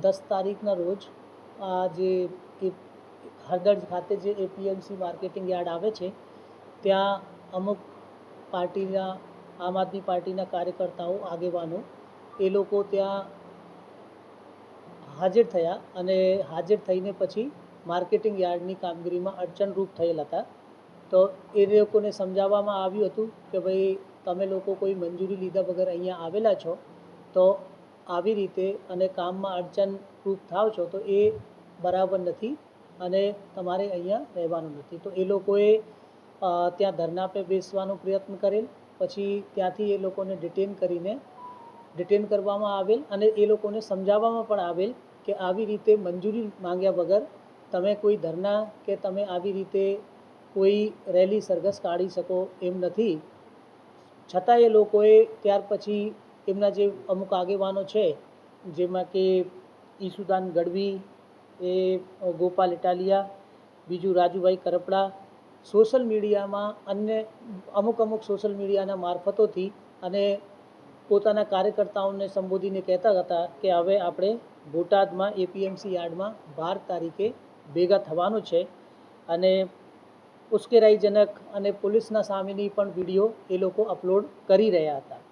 10 તારીખના રોજ આ જે હળદળ ખાતે જે એપીએમસી માર્કેટિંગ યાર્ડ આવે છે ત્યાં અમુક પાર્ટીના આમ આદમી પાર્ટીના કાર્યકર્તાઓ આગેવાનો એ લોકો ત્યાં હાજર થયા અને હાજર થઈને પછી માર્કેટિંગ યાર્ડની કામગીરીમાં અડચણરૂપ થયેલ હતા. તો એ લોકોને સમજાવવામાં આવ્યું હતું કે ભાઈ તમે લોકો કોઈ મંજૂરી લીધા વગર અહીંયા આવેલા છો તો આવી રીતે અને કામમાં અડચણરૂપ થાવ છો તો એ બરાબર નથી અને તમારે અહીંયા રહેવાનું નથી. તો એ લોકોએ ત્યાં ધરણા પર બેસવાનો પ્રયત્ન કરેલ. પછી ત્યાંથી એ લોકોને ડિટેન કરવામાં આવેલ અને એ લોકોને સમજાવવામાં પણ આવેલ કે આવી રીતે મંજૂરી માંગ્યા વગર તમે કોઈ ધરણા કે તમે આવી રીતે કોઈ રેલી સરઘસ કાઢી શકો એમ નથી. છતાં એ લોકોએ ત્યાર પછી એમના જે અમુક આગેવાનો છે જેમાં કે ઈસુદાન ગઢવી, એ ગોપાલ ઇટાલિયા, બીજું રાજુભાઈ કરપડા, સોશિયલ મીડિયામાં અન્ય અમુક સોશિયલ મીડિયાના મારફતોથી અને પોતાના કાર્યકર્તાઓને સંબોધીને કહેતા હતા કે હવે આપણે બોટાદમાં એપીએમસી યાર્ડમાં 12 તારીખે ભેગા થવાનું છે અને ઉશ્કેરાઈજનક અને પોલીસના સામેની પણ વિડીયો એ લોકો અપલોડ કરી રહ્યા હતા.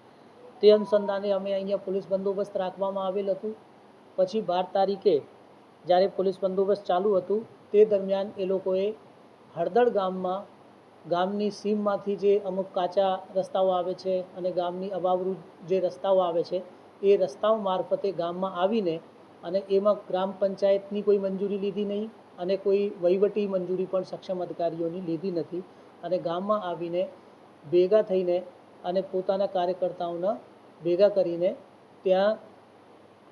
તે અનુસંધાને અમે અહીંયા પોલીસ બંદોબસ્ત રાખવામાં આવેલ હતું. પછી 12 તારીખે જ્યારે પોલીસ બંદોબસ્ત ચાલુ હતું તે દરમિયાન એ લોકોએ હળદળ ગામની સીમમાંથી જે અમુક કાચા રસ્તાઓ આવે છે અને ગામની અબાવરૂ જે રસ્તાઓ આવે છે એ રસ્તાઓ મારફતે ગામમાં આવીને અને એમાં ગ્રામ પંચાયતની કોઈ મંજૂરી લીધી નહીં અને કોઈ વહીવટી મંજૂરી પણ સક્ષમ અધિકારીઓની લીધી નથી અને ગામમાં આવીને ભેગા થઈને અને પોતાના કાર્યકર્તાઓને ભેગા કરીને ત્યાં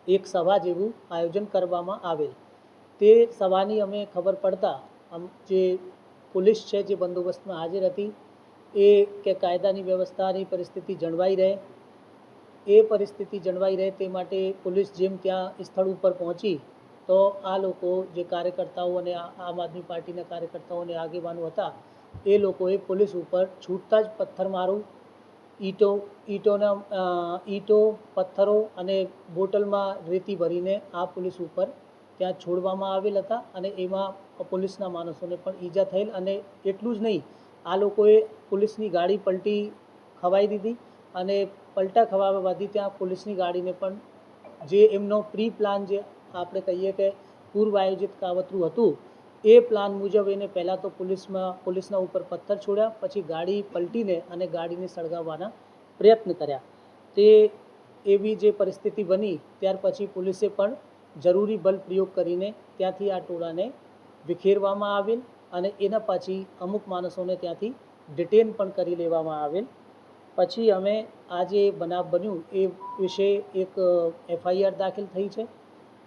એક સભા જેવું આયોજન કરવામાં આવેલ. તે સભાની અમે ખબર પડતા જે પોલીસ છે જે બંદોબસ્તમાં હાજર હતી એ કે કાયદાની વ્યવસ્થાની પરિસ્થિતિ જળવાઈ રહે, એ પરિસ્થિતિ જળવાઈ રહે તે માટે પોલીસ જેમ ત્યાં સ્થળ ઉપર પહોંચી તો આ લોકો જે કાર્યકર્તાઓ અને આમ આદમી પાર્ટીના કાર્યકર્તાઓ અને આગેવાનો હતા એ લોકોએ પોલીસ ઉપર છૂટતા જ પથ્થરમારો, ઈંટો, પથ્થરો અને બોટલમાં રેતી ભરીને આ પોલીસ ઉપર ત્યાં છોડવામાં આવેલ હતા અને એમાં પોલીસના માણસોને પણ ઈજા થયેલ. અને એટલું જ નહીં, આ લોકોએ પોલીસની ગાડી પલટી ખવાઈ દીધી અને પલટા ખવાવાથી ત્યાં પોલીસની ગાડીને પણ જે એમનો પ્રી પ્લાન જે આપણે કહીએ કે પૂર્વ આયોજિત કાવતરું હતું એ પ્લાન મુજબ એને પહેલાં તો પોલીસના ઉપર પથ્થર છોડ્યા, પછી ગાડી પલટીને અને ગાડીને સળગાવવાના પ્રયત્ન કર્યા. તે એવી જે પરિસ્થિતિ બની ત્યાર પછી પોલીસે પણ જરૂરી બળ પ્રયોગ કરીને ત્યાંથી આ ટોળાને વિખેરવામાં આવેલ અને એના પછી અમુક માણસોને ત્યાંથી ડિટેન પણ કરી લેવામાં આવેલ. પછી અમે આ જે બનાવ બન્યું એ વિશે એક એફઆઈઆર દાખલ થઈ છે.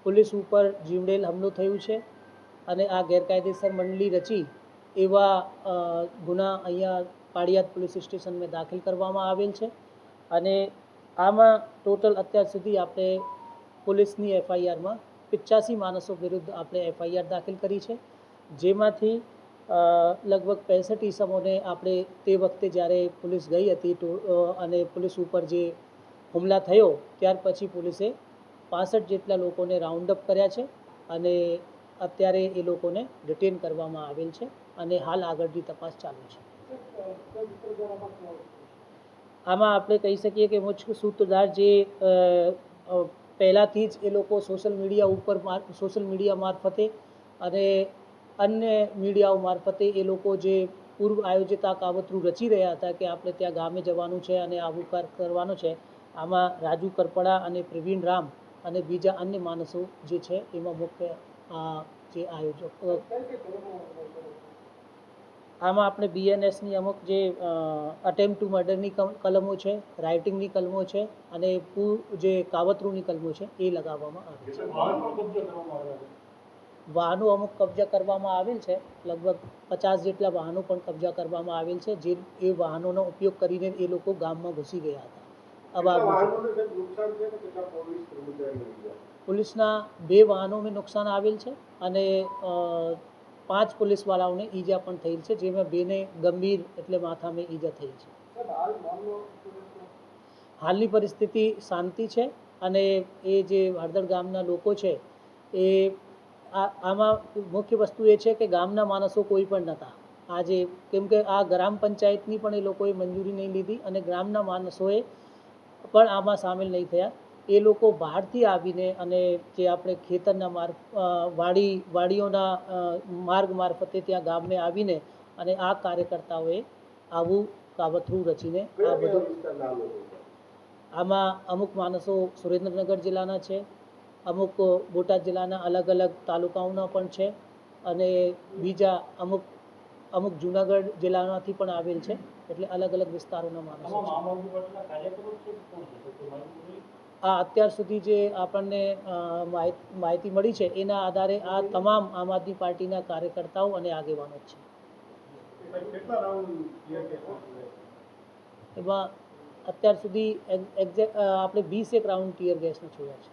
પોલીસ ઉપર જીવડેલ હુમલો થયું છે અને આ ગેરકાયદેસર મંડળી રચી એવા ગુના અહીંયા પાળિયાદ પોલીસ સ્ટેશનમાં દાખલ કરવામાં આવેલ છે અને આમાં ટોટલ અત્યાર સુધી આપણે પોલીસની એફઆઈઆરમાં 85 માણસો વિરુદ્ધ આપણે એફઆઈઆર દાખલ કરી છે, જેમાંથી લગભગ 65 ઇસમોને આપણે તે વખતે જ્યારે પોલીસ ગઈ હતી અને પોલીસ ઉપર જે હુમલા થયો ત્યાર પછી પોલીસે 65 જેટલા લોકોને રાઉન્ડ અપ કર્યા છે અને અત્યારે એ લોકોને ડિટેન કરવામાં આવેલ છે અને હાલ આગળની તપાસ ચાલુ છે. આમાં આપણે કહી શકીએ કે મુખ્ય સૂત્રધાર જે પહેલાંથી જ એ લોકો સોશિયલ મીડિયા મારફતે અને અન્ય મીડિયાઓ મારફતે એ લોકો જે પૂર્વ આયોજિત આ કાવતરું રચી રહ્યા હતા કે આપણે ત્યાં ગામે જવાનું છે અને આવું કરવાનું છે. આમાં રાજુ કરપડા અને પ્રવીણ રામ અને બીજા અન્ય માણસો જે છે એમાં મુખ્ય જે આયોજક. આમાં આપણે બીએનએસની અમુક જે અટેમ્પ્ટ ટુ મર્ડરની કલમો છે, રાઇટિંગની કલમો છે અને જે કાવતરૂની કલમો છે એ લગાવવામાં આવે છે. વાહનો અમુક કબજા કરવામાં આવેલ છે, લગભગ 50 જેટલા વાહનો પણ કબજા કરવામાં આવેલ છે, જે એ વાહનોનો ઉપયોગ કરીને એ લોકો ગામમાં ઘૂસી ગયા હતા. પોલીસના 2 વાહનોમાં નુકસાન આવેલ છે અને 5 પોલીસવાળાઓને ઈજા પણ થયેલ છે, જેમાં 2ને ગંભીર એટલે માથામાં ઈજા થઈ છે. હાલની પરિસ્થિતિ શાંતિ છે અને એ જે હળદળ ગામના લોકો છે એ આમાં મુખ્ય વસ્તુ એ છે કે ગામના માણસો કોઈ પણ નહોતા આજે, કેમ કે આ ગ્રામ પંચાયતની પણ એ લોકોએ મંજૂરી નહીં લીધી અને ગ્રામના માણસોએ પણ આમાં સામેલ નહીં થયા. એ લોકો બહારથી આવીને અને જે આપણે ખેતરના વાડીઓના માર્ગ મારફતે ત્યાં ગામને આવીને અને આ કાર્યકર્તાઓએ આવું કાવતરું રચીને આ બધું, આમાં અમુક માણસો સુરેન્દ્રનગર જિલ્લાના છે, અમુક બોટાદ જિલ્લાના અલગ અલગ તાલુકાઓના પણ છે અને બીજા અમુક જુનાગઢ જિલ્લામાંથી પણ આવેલ છે. એટલે અલગ અલગ વિસ્તારોના માણસો આ અત્યાર સુધી જે આપણને માહિતી મળી છે એના આધારે આ તમામ આમ આદમી પાર્ટીના કાર્યકર્તાઓ અને આગેવાનો છે. એમાં અત્યાર સુધી આપણે 20 રાઉન્ડ ટીયર ગેસના છોડ્યા છે.